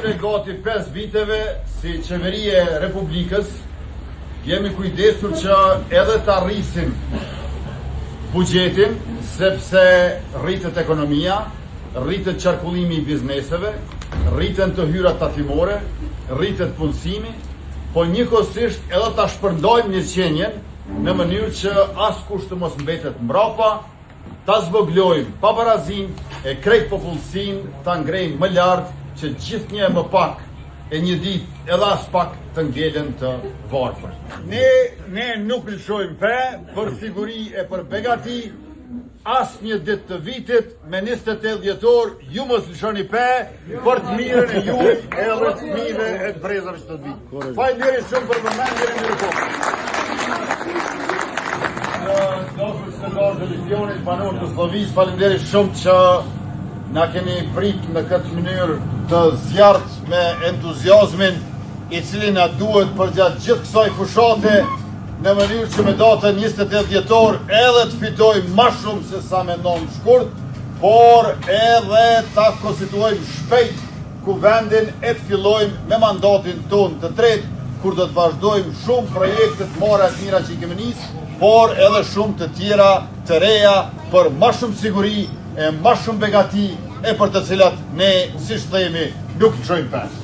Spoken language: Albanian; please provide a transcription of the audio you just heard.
këtyre gati 5 viteve si qeveri e Republikës jemi kujdesur që edhe të arrisim buxhetin, sepse rritet ekonomia, rritet qarkullimi i bizneseve, rriten të hyrat tatimore, rritet punësimi, po njëkohësisht edhe ta shpërndojmë mirëqenien në mënyrë që askush të mos mbetet mbrapa, ta zvoglojmë pabarazin e krejt popullsinë ta ngrejmë më lart që gjithnjë më pak e një ditë edhe as pak të ngelen të varfër. Ne nuk lëshojmë për siguri e për begati, as një ditë të vitit me 28 dhjetor ju mos lëshoni për të mirën e ju edhe të fëmijëve e të brezave që të vitin. Faleminderit shumë për vëmendjen e mirëfillt. Dofër Sekretar të Legionit Banor të Slovisë, faleminderit shumë që na keni prit në këtë mënyrë të zjarrt me entuziazmin i cili na duhet për gjatë gjithë kësaj fushate, në mënyrë që me datën 28 dhjetor edhe të fitojmë më shumë se sa mendon shkurt, por edhe ta konstituojmë shpejt kuvendin e të fillojmë me mandatin ton të tretë, kur do të vazhdojmë shumë projekte të mira që i kemi nisë, por edhe shumë të tjera të reja për më shumë siguri e më shumë begati e për të cilat ne, si themi, nuk lëshojmë pas.